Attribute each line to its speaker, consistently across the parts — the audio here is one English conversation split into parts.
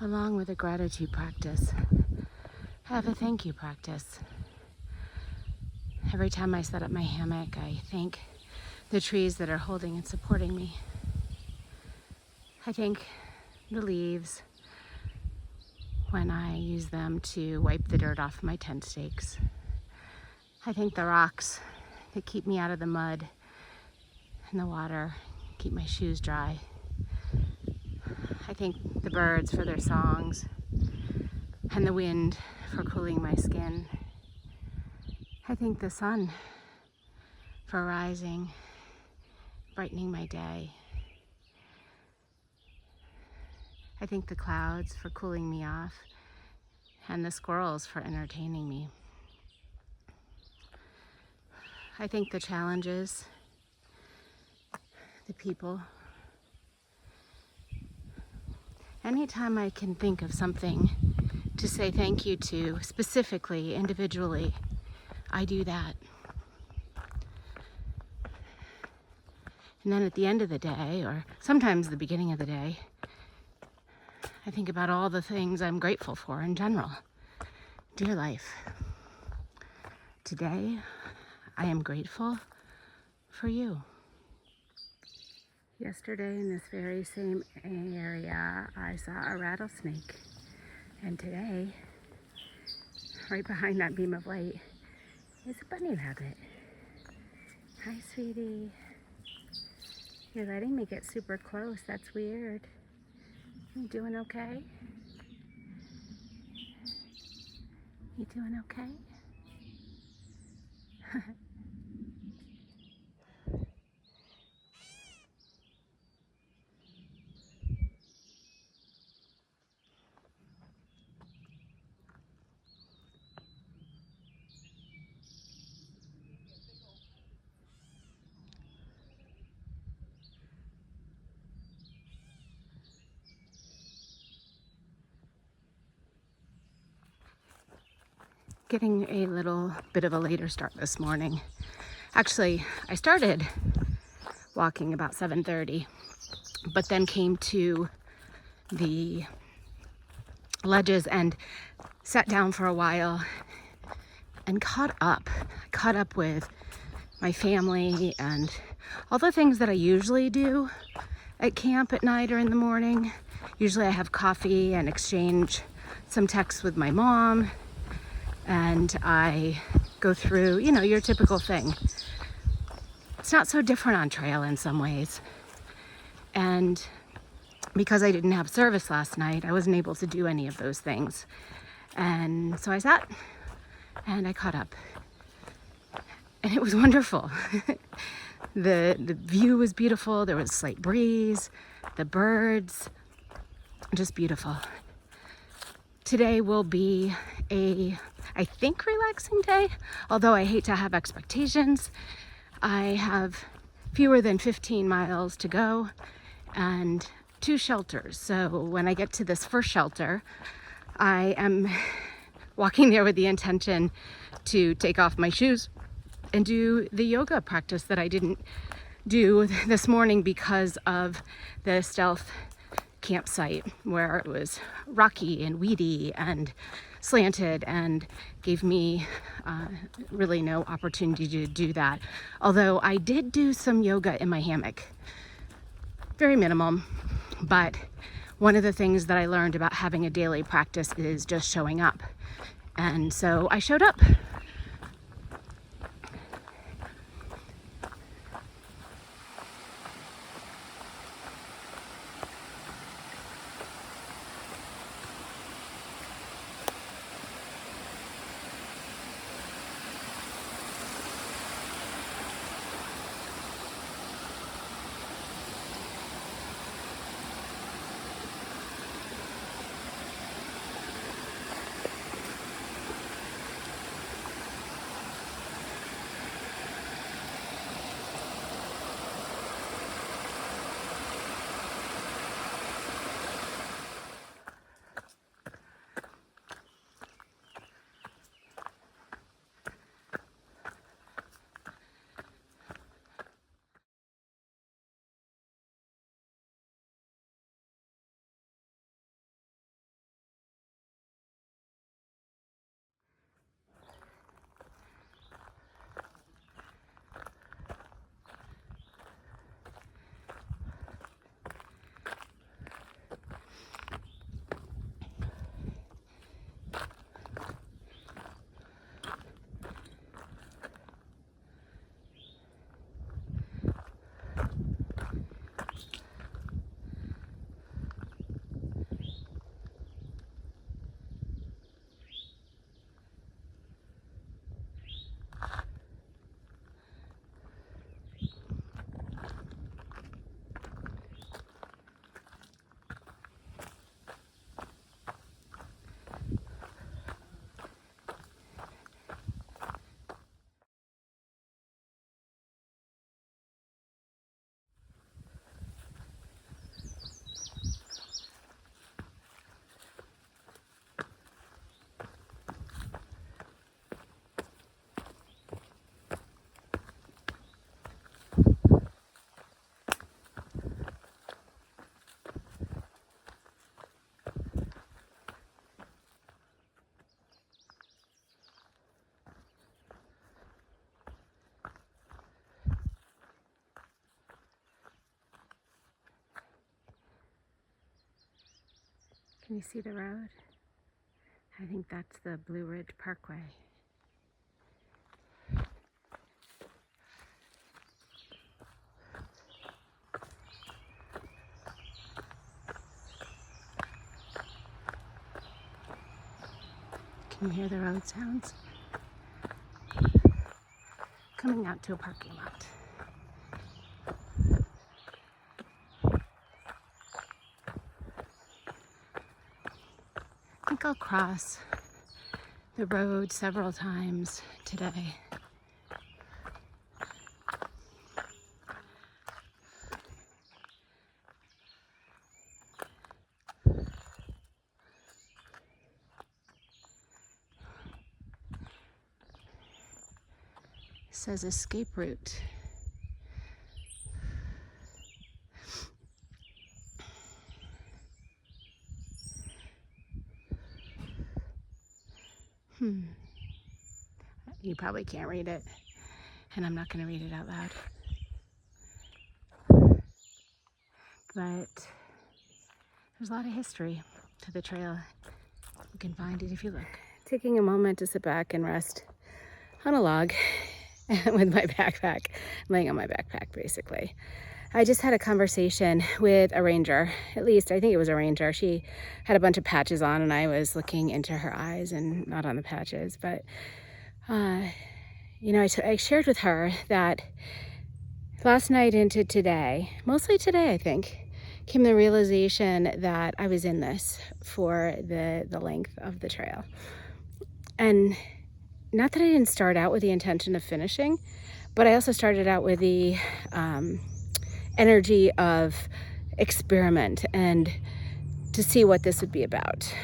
Speaker 1: along with a gratitude practice, I have a thank you practice. Every time I set up my hammock, I thank the trees that are holding and supporting me. I thank the leaves when I use them to wipe the dirt off my tent stakes. I thank the rocks that keep me out of the mud and the water, keep my shoes dry. I thank the birds for their songs and the wind for cooling my skin. I thank the sun for rising, brightening my day. I thank the clouds for cooling me off and the squirrels for entertaining me. I thank the challenges, the people. Anytime I can think of something to say thank you to, specifically, individually, I do that. And then at the end of the day, or sometimes the beginning of the day, I think about all the things I'm grateful for in general. Dear life, today I am grateful for you. Yesterday in this very same area, I saw a rattlesnake. And today, right behind that beam of light, is a bunny rabbit. Hi, sweetie. You're letting me get super close. That's weird. You doing okay? You doing okay? Getting a little bit of a later start this morning. Actually, I started walking about 7:30, but then came to the ledges and sat down for a while and caught up with my family and all the things that I usually do at camp at night or in the morning. Usually I have coffee and exchange some texts with my mom, and I go through, your typical thing. It's not so different on trail in some ways. And because I didn't have service last night, I wasn't able to do any of those things. And so I sat and I caught up. And it was wonderful. The view was beautiful. There was a slight breeze, the birds, just beautiful. Today will be I think, relaxing day, although I hate to have expectations. I have fewer than 15 miles to go and 2 shelters. So when I get to this first shelter, I am walking there with the intention to take off my shoes and do the yoga practice that I didn't do this morning because of the stealth campsite where it was rocky and weedy and slanted and gave me really no opportunity to do that. Although I did do some yoga in my hammock, very minimum, but one of the things that I learned about having a daily practice is just showing up. And so I showed up. Can you see the road? I think that's the Blue Ridge Parkway. Can you hear the road sounds? Coming out to a parking lot. I think I'll cross the road several times today. It says escape route. You probably can't read it, and I'm not going to read it out loud. But there's a lot of history to the trail. You can find it if you look. Taking a moment to sit back and rest on a log with my backpack, laying on my backpack basically. I just had a conversation with a ranger, at least I think it was a ranger. She had a bunch of patches on and I was looking into her eyes and not on the patches, but you know, I shared with her that last night into today, mostly today I think, came the realization that I was in this for the length of the trail. And not that I didn't start out with the intention of finishing, but I also started out with the energy of experiment and to see what this would be about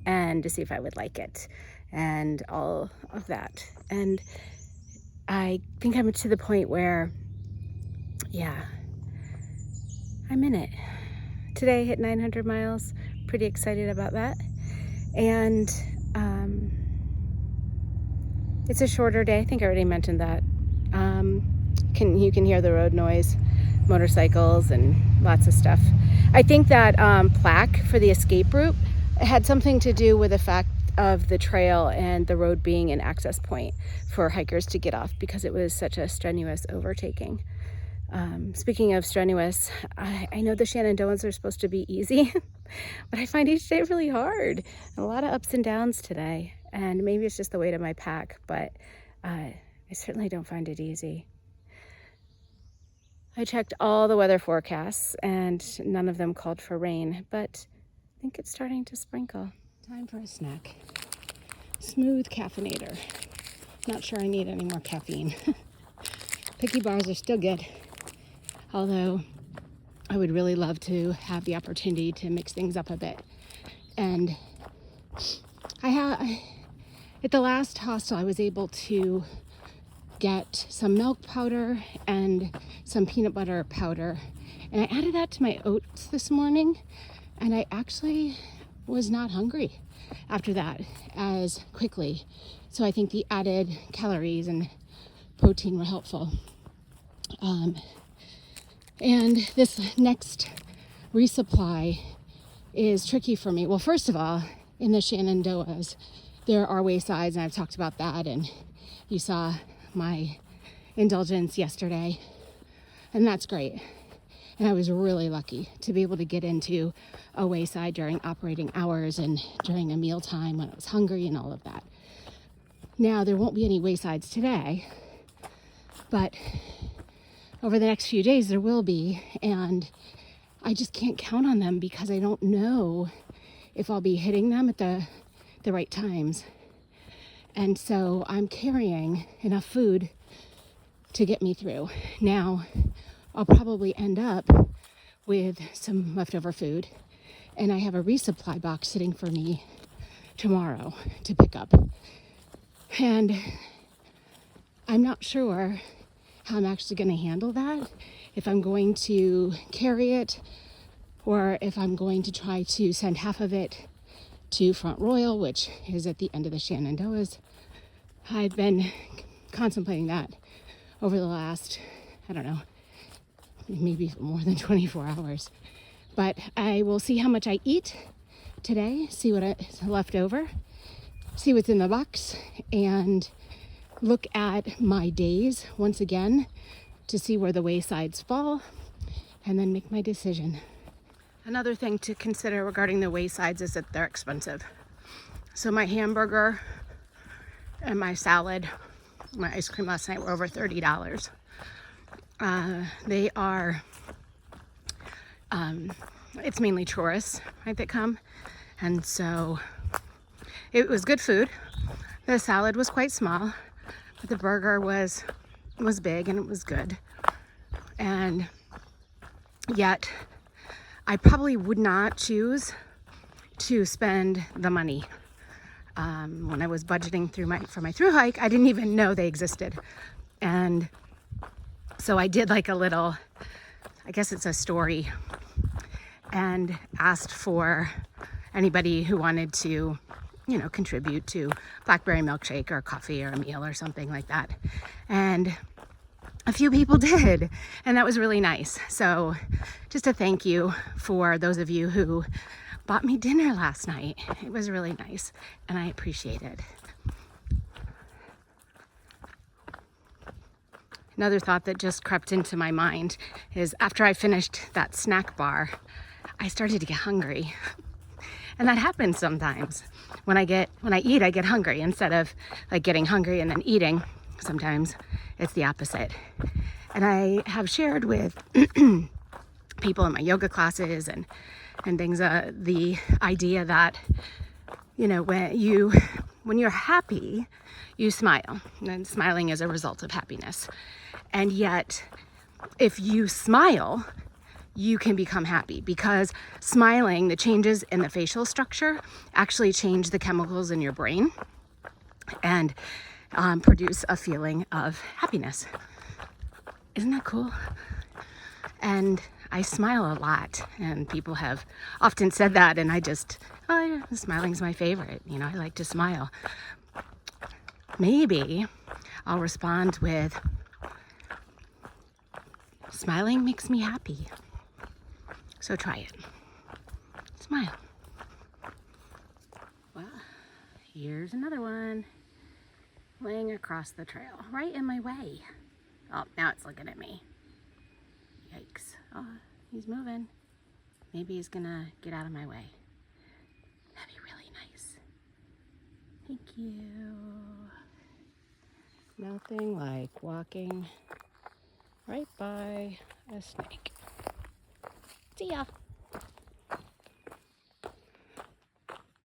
Speaker 1: and to see if I would like it and all of that. And I think I'm to the point where, yeah, I'm in it. Today I hit 900 miles, pretty excited about that. And it's a shorter day. I think I already mentioned that. You can hear the road noise, motorcycles and lots of stuff. I think that plaque for the escape route had something to do with the fact of the trail and the road being an access point for hikers to get off because it was such a strenuous overtaking. Speaking of strenuous, I know the Shenandoahs are supposed to be easy, but I find each day really hard. A lot of ups and downs today, and maybe it's just the weight of my pack, but I certainly don't find it easy. I checked all the weather forecasts and none of them called for rain, but I think it's starting to sprinkle. Time for a snack. Smooth caffeinator. Not sure I need any more caffeine. Picky bars are still good, although I would really love to have the opportunity to mix things up a bit. And at the last hostel I was able to get some milk powder and some peanut butter powder, and I added that to my oats this morning, and I actually was not hungry after that as quickly. So I think the added calories and protein were helpful. And this next resupply is tricky for me. Well, first of all, in the Shenandoahs, there are waysides, and I've talked about that, and you saw my indulgence yesterday, and that's great. And I was really lucky to be able to get into a wayside during operating hours and during a meal time when I was hungry and all of that. Now, there won't be any waysides today, but over the next few days there will be, and I just can't count on them because I don't know if I'll be hitting them at the right times. And so I'm carrying enough food to get me through. Now, I'll probably end up with some leftover food, and I have a resupply box sitting for me tomorrow to pick up. And I'm not sure how I'm actually going to handle that, if I'm going to carry it or if I'm going to try to send half of it to Front Royal, which is at the end of the Shenandoahs. I've been contemplating that over the last, I don't know, maybe more than 24 hours. But I will see how much I eat today, see what is left over, see what's in the box, and look at my days once again to see where the waysides fall, and then make my decision. Another thing to consider regarding the waysides is that they're expensive. So my hamburger and my salad, my ice cream last night were over $30. They are, it's mainly tourists, right, that come. And so it was good food. The salad was quite small, but the burger was big and it was good. And yet I probably would not choose to spend the money. When I was budgeting for my thru-hike, I didn't even know they existed. And so I did like a little, I guess it's a story, and asked for anybody who wanted to, you know, contribute to blackberry milkshake or coffee or a meal or something like that. And a few people did, and that was really nice. So just a thank you for those of you who bought me dinner last night. It was really nice, and I appreciate it. Another thought that just crept into my mind is after I finished that snack bar, I started to get hungry. And that happens sometimes. When I eat, I get hungry instead of like getting hungry and then eating. Sometimes it's the opposite. And I have shared with people in my yoga classes and things, the idea that, you know, when you're happy, you smile. And smiling is a result of happiness. And yet, if you smile, you can become happy, because smiling, the changes in the facial structure actually change the chemicals in your brain and produce a feeling of happiness. Isn't that cool? And I smile a lot, and people have often said that, and I just, oh yeah, smiling's my favorite. You know, I like to smile. Maybe I'll respond with, smiling makes me happy. So try it. Smile. Well, here's another one laying across the trail, right in my way. Oh, now it's looking at me. Yikes. Oh, he's moving. Maybe he's gonna get out of my way. That'd be really nice. Thank you. Nothing like walking right by a snake. See ya.